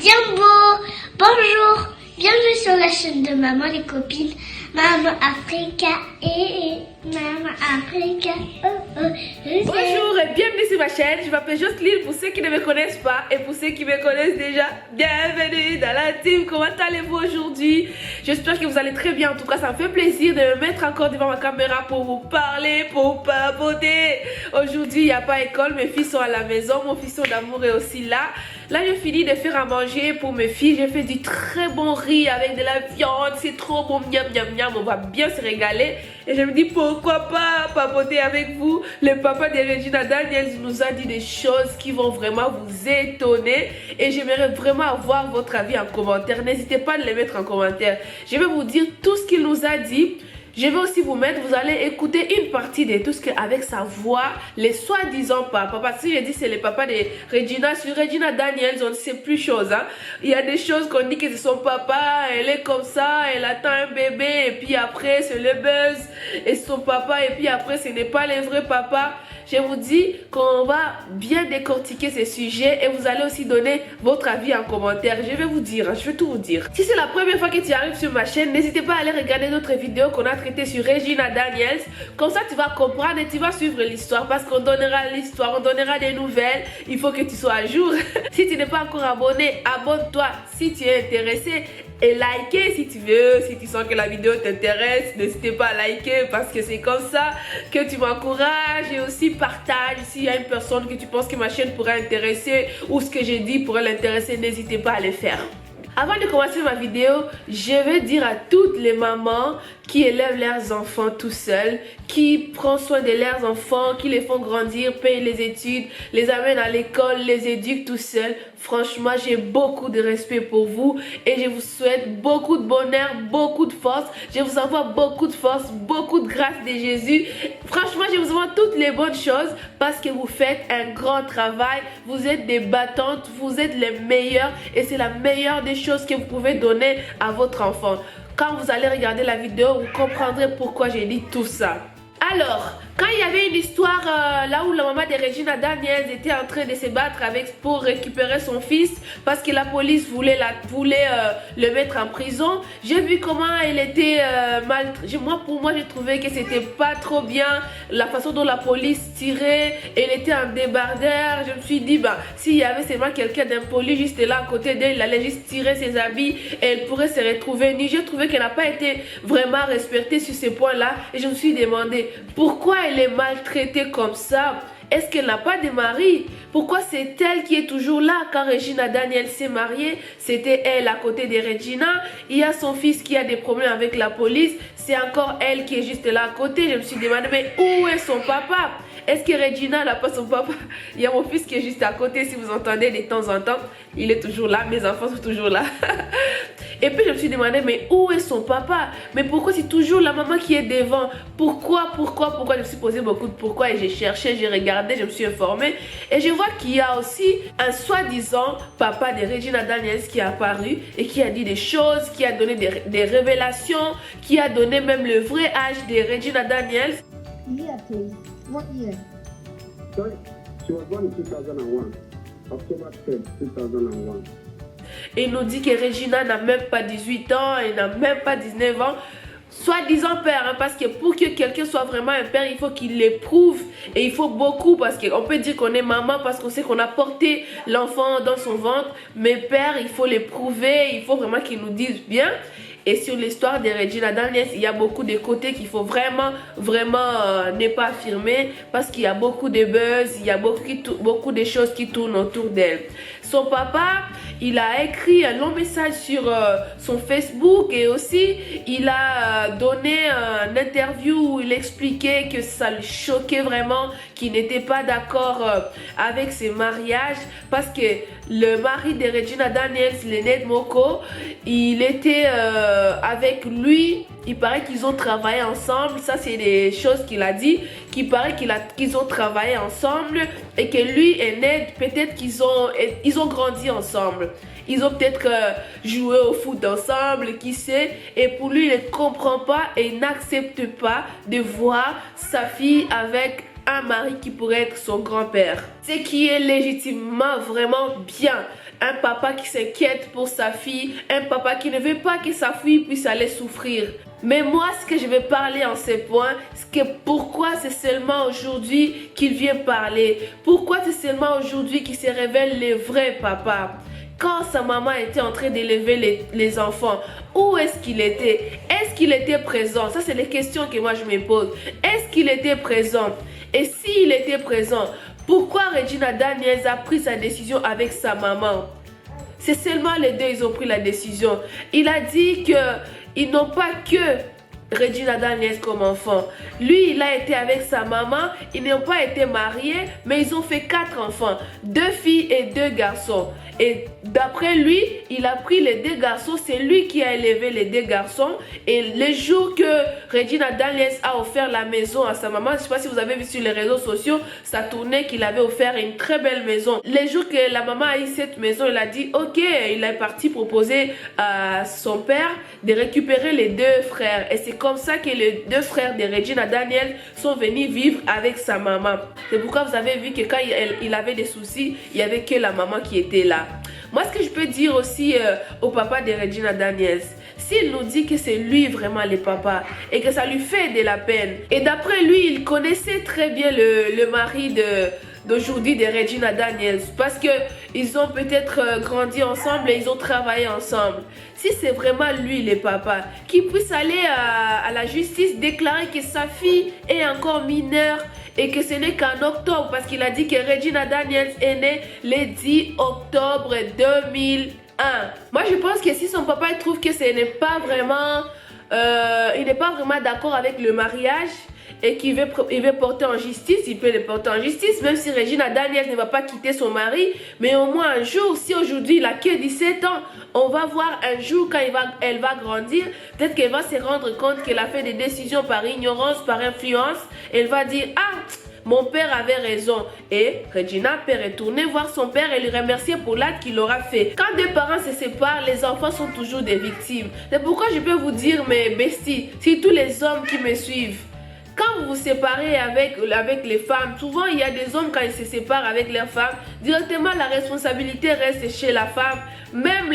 bien beau. Bonjour, bienvenue sur la chaîne de Maman les copines, Maman Africa et Maman Africa. Bonjour et bienvenue sur ma chaîne. Je m'appelle Jocelyne pour ceux qui ne me connaissent pas et pour ceux qui me connaissent déjà. Bienvenue dans la team. Comment allez-vous aujourd'hui? J'espère que vous allez très bien. En tout cas, ça me fait plaisir de me mettre encore devant ma caméra pour vous parler, pour papoter. Aujourd'hui, il n'y a pas école. Mes filles sont à la maison. Mon fils d'amour est aussi là. Là, je finis de faire à manger pour mes filles. J'ai fait du très bon riz avec de la viande. C'est trop bon. Miam, miam, miam. On va bien se régaler. Et je me dis, pourquoi pas papoter avec vous? Le papa de Regina Daniels nous a dit des choses qui vont vraiment vous étonner. Et j'aimerais vraiment avoir votre avis en commentaire. N'hésitez pas à les mettre en commentaire. Je vais vous dire tout ce qu'il nous a dit. Je vais aussi vous mettre, vous allez écouter une partie de tout ce qu'avec sa voix, les soi-disant papas. Parce que j'ai dit c'est le papa de Regina. Sur Regina Daniels, on ne sait plus chose. Hein. Il y a des choses qu'on dit que c'est son papa, elle est comme ça, elle attend un bébé, et puis après c'est le buzz, et son papa, et puis après ce n'est pas le vrai papa. Je vous dis qu'on va bien décortiquer ces sujets et vous allez aussi donner votre avis en commentaire. Je vais vous dire, je vais tout vous dire. Si c'est la première fois que tu arrives sur ma chaîne, n'hésitez pas à aller regarder d'autres vidéos qu'on a traitées sur Regina Daniels. Comme ça, tu vas comprendre et tu vas suivre l'histoire parce qu'on donnera l'histoire, on donnera des nouvelles. Il faut que tu sois à jour. Si tu n'es pas encore abonné, abonne-toi si tu es intéressé. Et liker si tu veux, si tu sens que la vidéo t'intéresse, n'hésitez pas à liker parce que c'est comme ça que tu m'encourages. Et aussi partage s'il y a une personne que tu penses que ma chaîne pourrait intéresser ou ce que j'ai dit pourrait l'intéresser, n'hésitez pas à le faire. Avant de commencer ma vidéo, je vais dire à toutes les mamans qui élèvent leurs enfants tout seuls, qui prennent soin de leurs enfants, qui les font grandir, payent les études, les amènent à l'école, les éduquent tout seuls. Franchement, j'ai beaucoup de respect pour vous et je vous souhaite beaucoup de bonheur, beaucoup de force. Je vous envoie beaucoup de force, beaucoup de grâce de Jésus. Franchement, je vous envoie toutes les bonnes choses parce que vous faites un grand travail. Vous êtes des battantes, vous êtes les meilleurs et c'est la meilleure des choses que vous pouvez donner à votre enfant. Quand vous allez regarder la vidéo, vous comprendrez pourquoi j'ai dit tout ça. Alors, quand il y avait une histoire là où la maman de Regina Daniels était en train de se battre pour récupérer son fils parce que la police voulait le mettre en prison, j'ai vu comment elle était pour moi, j'ai trouvé que c'était pas trop bien la façon dont la police tirait. Elle était en débardeur. Je me suis dit, bah, s'il y avait seulement quelqu'un d'impoli juste là à côté d'elle, il allait juste tirer ses habits et elle pourrait se retrouver nue. J'ai trouvé qu'elle n'a pas été vraiment respectée sur ces points-là et je me suis demandé pourquoi elle est maltraitée comme ça. Est-ce qu'elle n'a pas de mari? Pourquoi c'est elle qui est toujours là? Quand Regina Daniels s'est mariée, c'était elle à côté de Regina. Il y a son fils qui a des problèmes avec la police. C'est encore elle qui est juste là à côté. Je me suis demandé, mais où est son papa? Est-ce que Regina n'a pas son papa? Il y a mon fils qui est juste à côté. Si vous entendez de temps en temps, il est toujours là. Mes enfants sont toujours là. Et puis je me suis demandé, mais où est son papa? Mais pourquoi c'est toujours la maman qui est devant? Pourquoi? Je me suis posé beaucoup de pourquoi et j'ai cherché, j'ai regardé, je me suis informée. Et je vois qu'il y a aussi un soi-disant papa de Regina Daniels qui est apparu et qui a dit des choses, qui a donné des révélations, qui a donné même le vrai âge de Regina Daniels. Year, please. What year? Sorry, she was born in 2001, October 10, 2001. Et il nous dit que Regina n'a même pas 18 ans, elle n'a même pas 19 ans. Soi-disant père, hein, parce que pour que quelqu'un soit vraiment un père, il faut qu'il l'éprouve. Et il faut beaucoup, parce qu'on peut dire qu'on est maman, parce qu'on sait qu'on a porté l'enfant dans son ventre. Mais père, il faut l'éprouver, il faut vraiment qu'il nous dise bien. Et sur l'histoire de Regina Daniels, il y a beaucoup de côtés qu'il faut vraiment ne pas affirmer parce qu'il y a beaucoup de buzz, il y a beaucoup de choses qui tournent autour d'elle. Son papa, il a écrit un long message sur son Facebook et aussi il a donné une interview où il expliquait que ça le choquait vraiment, qu'il n'était pas d'accord avec ses mariages parce que le mari de Regina Daniels, Lynette Moko, il était avec lui. Il paraît qu'ils ont travaillé ensemble. Ça, c'est des choses qu'il a dit. Qu'il paraît qu'ils ont travaillé ensemble et que lui et Ned, peut-être qu'ils ont grandi ensemble. Ils ont peut-être joué au foot ensemble, qui sait. Et pour lui, il ne comprend pas et il n'accepte pas de voir sa fille avec un mari qui pourrait être son grand-père. Ce qui est légitimement vraiment bien. un papa qui s'inquiète pour sa fille, un papa qui ne veut pas que sa fille puisse aller souffrir. Mais moi, ce que je vais parler en ces points, c'est que pourquoi c'est seulement aujourd'hui qu'il vient parler. Pourquoi c'est seulement aujourd'hui qu'il se révèle les vrais papas. Quand sa maman était en train d'élever les enfants, où est-ce qu'il était? Est-ce qu'il était présent? Ça, c'est les questions que moi je me pose. Est-ce qu'il était présent? Et s'il était présent, pourquoi Regina Daniels a pris sa décision avec sa maman? C'est seulement les deux, ils ont pris la décision. Il a dit qu'ils n'ont pas que Regina Daniels comme enfant. Lui, il a été avec sa maman. Ils n'ont pas été mariés, mais ils ont fait 4 enfants. 2 filles et 2 garçons. Et d'après lui, il a pris les 2 garçons. C'est lui qui a élevé les 2 garçons. Et le jour que Regina Daniels a offert la maison à sa maman, je ne sais pas si vous avez vu sur les réseaux sociaux, ça tournait qu'il avait offert une très belle maison. Le jour que la maman a eu cette maison, il a dit ok, il est parti proposer à son père de récupérer les 2 frères. Et c'est comme ça que les 2 frères de Regina Daniels sont venus vivre avec sa maman. C'est pourquoi vous avez vu que quand il avait des soucis, il n'y avait que la maman qui était là. Moi, ce que je peux dire aussi au papa de Regina Daniels, s'il nous dit que c'est lui vraiment le papa et que ça lui fait de la peine, et d'après lui, il connaissait très bien le mari d'aujourd'hui de Regina Daniels parce qu'ils ont peut-être grandi ensemble et ils ont travaillé ensemble. Si c'est vraiment lui le papa, qu'il puisse aller à la justice déclarer que sa fille est encore mineure et que ce n'est qu'en octobre parce qu'il a dit que Regina Daniels est née le 10 octobre 2001. Moi je pense que si son papa il trouve que ce n'est pas vraiment il n'est pas vraiment d'accord avec le mariage et qu'il veut porter en justice, il peut le porter en justice, même si Regina Daniels ne va pas quitter son mari, mais au moins un jour, si aujourd'hui il a que 17 ans, on va voir un jour quand elle va grandir, peut-être qu'elle va se rendre compte qu'elle a fait des décisions par ignorance, par influence, elle va dire « Ah, mon père avait raison » et Regina peut retourner voir son père et lui remercier pour l'acte qu'il aura fait. Quand 2 parents se séparent, les enfants sont toujours des victimes. C'est pourquoi je peux vous dire, mes besties, si tous les hommes qui me suivent, quand vous vous séparez avec les femmes, souvent il y a des hommes quand ils se séparent avec leurs femmes, directement la responsabilité reste chez la femme. Même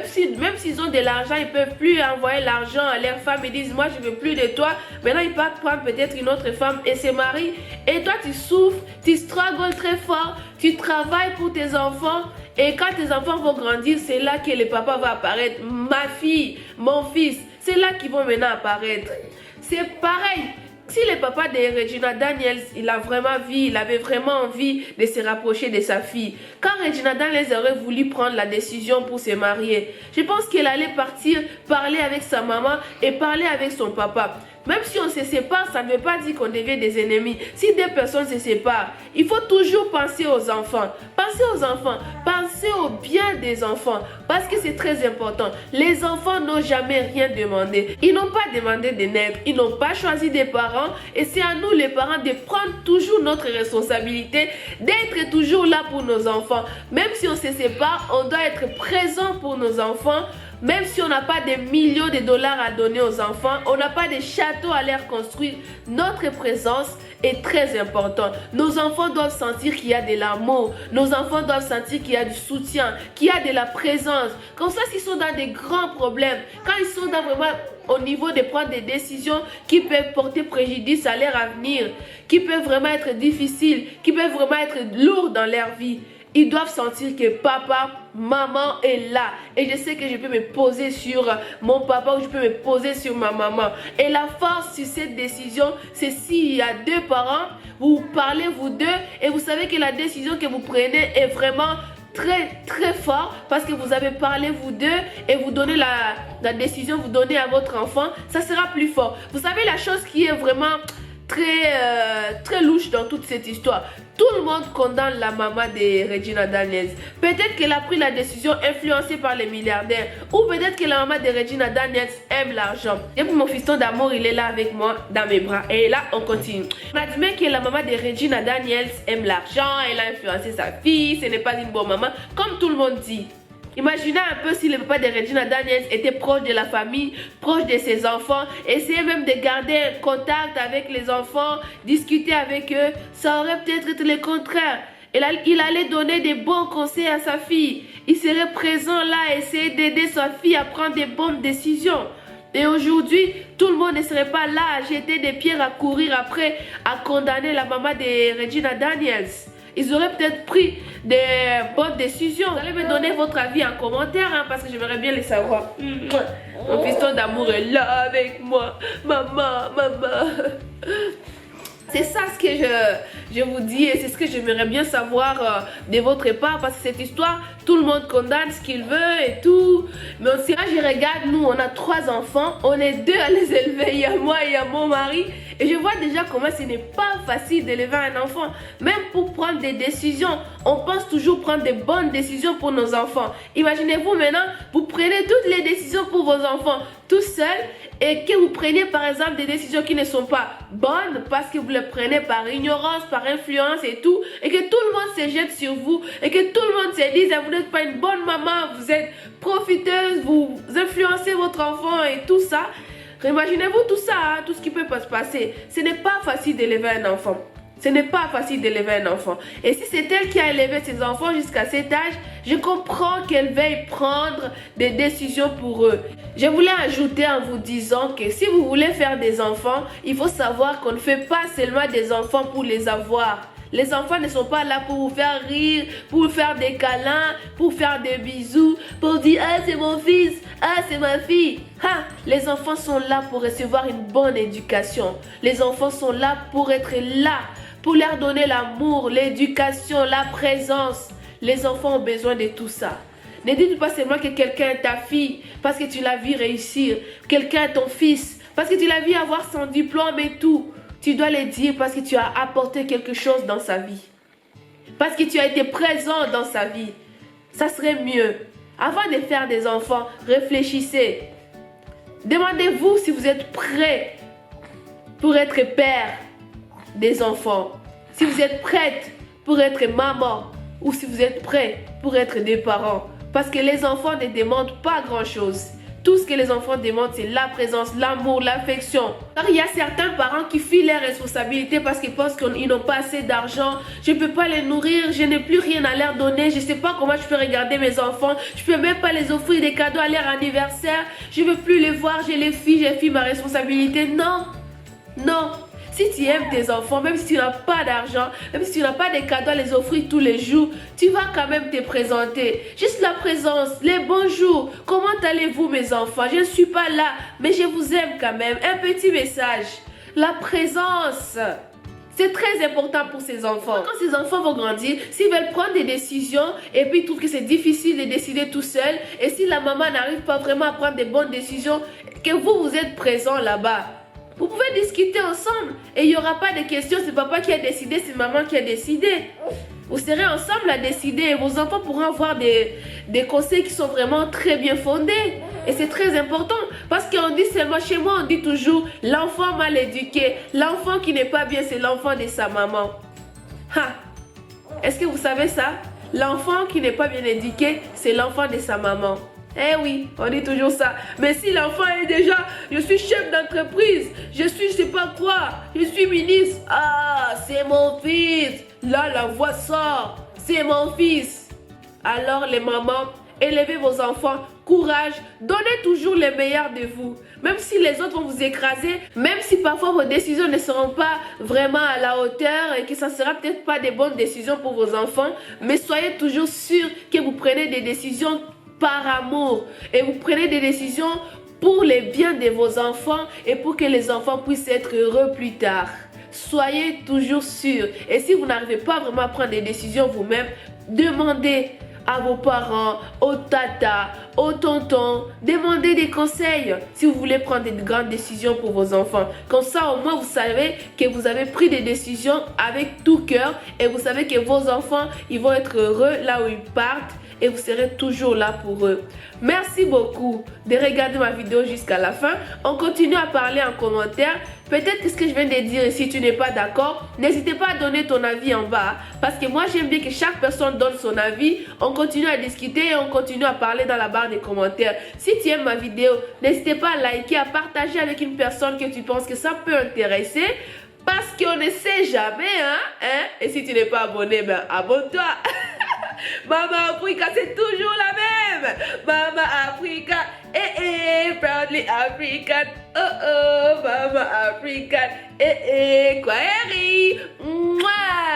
s'ils ont de l'argent, ils ne peuvent plus envoyer l'argent à leur femme. Ils disent moi je ne veux plus de toi. Maintenant ils partent prendre peut-être une autre femme et se marient. Et toi tu souffres, tu struggles très fort, tu travailles pour tes enfants. Et quand tes enfants vont grandir, c'est là que le papa va apparaître. Ma fille, mon fils, c'est là qu'ils vont maintenant apparaître. C'est pareil. Si le papa de Regina Daniels, il avait vraiment envie de se rapprocher de sa fille, quand Regina Daniels aurait voulu prendre la décision pour se marier, je pense qu'elle allait partir, parler avec sa maman et parler avec son papa. Même si on se sépare, ça ne veut pas dire qu'on devient des ennemis. Si 2 personnes se séparent, il faut toujours penser aux enfants. Pensez aux enfants. Pensez au bien des enfants. Parce que c'est très important. Les enfants n'ont jamais rien demandé. Ils n'ont pas demandé de naître. Ils n'ont pas choisi des parents. Et c'est à nous les parents de prendre toujours notre responsabilité. D'être toujours là pour nos enfants. Même si on se sépare, on doit être présent pour nos enfants. Même si on n'a pas des millions de dollars à donner aux enfants, on n'a pas de châteaux à leur construire, notre présence est très importante. Nos enfants doivent sentir qu'il y a de l'amour. Nos enfants doivent sentir qu'il y a du soutien, qu'il y a de la présence. Comme ça, s'ils sont dans des grands problèmes, quand ils sont dans vraiment au niveau de prendre des décisions qui peuvent porter préjudice à leur avenir, qui peuvent vraiment être difficiles, qui peuvent vraiment être lourds dans leur vie, ils doivent sentir que papa, maman est là. Et je sais que je peux me poser sur mon papa ou je peux me poser sur ma maman. Et la force sur cette décision, c'est s'il y a 2 parents, vous parlez vous deux et vous savez que la décision que vous prenez est vraiment très fort parce que vous avez parlé vous deux et vous donnez la décision, vous donnez à votre enfant, ça sera plus fort. Vous savez la chose qui est vraiment très louche dans toute cette histoire. Tout le monde condamne la maman de Regina Daniels. Peut-être qu'elle a pris la décision influencée par les milliardaires. Ou peut-être que la maman de Regina Daniels aime l'argent. Et puis mon fiston d'amour, il est là avec moi dans mes bras. Et là, on continue. On admet que la maman de Regina Daniels aime l'argent. Elle a influencé sa fille. Ce n'est pas une bonne maman. Comme tout le monde dit. Imaginez un peu si le papa de Regina Daniels était proche de la famille, proche de ses enfants, essayait même de garder un contact avec les enfants, discuter avec eux, ça aurait peut-être été le contraire. Il allait donner des bons conseils à sa fille. Il serait présent là, essayer d'aider sa fille à prendre des bonnes décisions. Et aujourd'hui, tout le monde ne serait pas là à jeter des pierres, à courir après, à condamner la maman de Regina Daniels. Ils auraient peut-être pris des bonnes décisions. Vous allez me donner votre avis en commentaire, hein, parce que j'aimerais bien les savoir. Mon fiston d'amour est là avec moi. Maman, maman. C'est ça ce que je vous dis et c'est ce que j'aimerais bien savoir de votre part, parce que cette histoire, tout le monde condamne ce qu'il veut et tout. Mais aussi, là, je regarde, nous, on a 3 enfants, on est 2 à les élever, il y a moi et il y a mon mari. Et je vois déjà comment ce n'est pas facile d'élever un enfant. Même pour prendre des décisions, on pense toujours prendre des bonnes décisions pour nos enfants. Imaginez-vous maintenant, vous prenez toutes les décisions pour vos enfants tout seul et que vous preniez par exemple des décisions qui ne sont pas bonnes parce que vous les prenez par ignorance, par influence et tout, et que tout le monde se jette sur vous et que tout le monde se dise vous n'êtes pas une bonne maman, vous êtes profiteuse, vous influencez votre enfant et tout ça. Imaginez-vous tout ça, hein, tout ce qui peut se passer. Ce n'est pas facile d'élever un enfant. Ce n'est pas facile d'élever un enfant. Et si c'est elle qui a élevé ses enfants jusqu'à cet âge, je comprends qu'elle veuille prendre des décisions pour eux. Je voulais ajouter en vous disant que si vous voulez faire des enfants, il faut savoir qu'on ne fait pas seulement des enfants pour les avoir. Les enfants ne sont pas là pour vous faire rire, pour vous faire des câlins, pour faire des bisous, pour dire « Ah, c'est mon fils, ah, c'est ma fille ». Ah, les enfants sont là pour recevoir une bonne éducation. Les enfants sont là pour être là, pour leur donner l'amour, l'éducation, la présence. Les enfants ont besoin de tout ça. Ne dites pas seulement que quelqu'un est ta fille parce que tu l'as vu réussir. Quelqu'un est ton fils parce que tu l'as vu avoir son diplôme et tout. Tu dois le dire parce que tu as apporté quelque chose dans sa vie. Parce que tu as été présent dans sa vie. Ça serait mieux. Avant de faire des enfants, réfléchissez. Demandez-vous si vous êtes prêt pour être père des enfants. Si vous êtes prête pour être maman ou si vous êtes prêt pour être des parents. Parce que les enfants ne demandent pas grand-chose. Tout ce que les enfants demandent, c'est la présence, l'amour, l'affection. Car il y a certains parents qui fuient leurs responsabilités parce qu'ils pensent qu'ils n'ont pas assez d'argent. Je ne peux pas les nourrir, je n'ai plus rien à leur donner. Je ne sais pas comment je peux regarder mes enfants. Je ne peux même pas les offrir des cadeaux à leur anniversaire. Je ne veux plus les voir, j'ai fui ma responsabilité. Non, non. Si tu aimes tes enfants, même si tu n'as pas d'argent, même si tu n'as pas de cadeaux à les offrir tous les jours, tu vas quand même te présenter. Juste la présence, les bonjours. Comment allez-vous mes enfants? Je ne suis pas là, mais je vous aime quand même. Un petit message. La présence. C'est très important pour ces enfants. Quand ces enfants vont grandir, s'ils veulent prendre des décisions et puis ils trouvent que c'est difficile de décider tout seul, et si la maman n'arrive pas vraiment à prendre des bonnes décisions, que vous êtes présent là-bas. Vous pouvez discuter ensemble et il n'y aura pas de questions. C'est papa qui a décidé, c'est maman qui a décidé. Vous serez ensemble à décider et vos enfants pourront avoir des conseils qui sont vraiment très bien fondés. Et c'est très important parce qu'on dit seulement, chez moi on dit toujours, l'enfant mal éduqué, l'enfant qui n'est pas bien, c'est l'enfant de sa maman. Est-ce que vous savez ça? L'enfant qui n'est pas bien éduqué, c'est l'enfant de sa maman. Eh oui, on dit toujours ça. Mais si l'enfant est déjà, je suis chef d'entreprise, je suis je sais pas quoi, je suis ministre. Ah, c'est mon fils. Là, la voix sort. C'est mon fils. Alors les mamans, élevez vos enfants. Courage. Donnez toujours le meilleur de vous. Même si les autres vont vous écraser, même si parfois vos décisions ne seront pas vraiment à la hauteur et que ça ne sera peut-être pas des bonnes décisions pour vos enfants, mais soyez toujours sûr que vous prenez des décisions par amour et vous prenez des décisions pour le bien de vos enfants et pour que les enfants puissent être heureux plus tard. Soyez toujours sûrs. Et si vous n'arrivez pas vraiment à prendre des décisions vous-même, demandez à vos parents, aux tatas, aux tontons, demandez des conseils si vous voulez prendre de grandes décisions pour vos enfants. Comme ça, au moins, vous savez que vous avez pris des décisions avec tout cœur et vous savez que vos enfants, ils vont être heureux là où ils partent et vous serez toujours là pour eux. Merci beaucoup de regarder ma vidéo jusqu'à la fin. On continue à parler en commentaire. Peut-être que ce que je viens de dire ici, tu n'es pas d'accord. N'hésitez pas à donner ton avis en bas. Parce que moi, j'aime bien que chaque personne donne son avis. On continue à discuter et on continue à parler dans la barre des commentaires. Si tu aimes ma vidéo, n'hésitez pas à liker, à partager avec une personne que tu penses que ça peut intéresser. Parce qu'on ne sait jamais, Et si tu n'es pas abonné, ben abonne-toi. Maman Africa, c'est toujours la même. Maman Africa, proudly African. Oh, Maman African, Kwaheri. Mouah.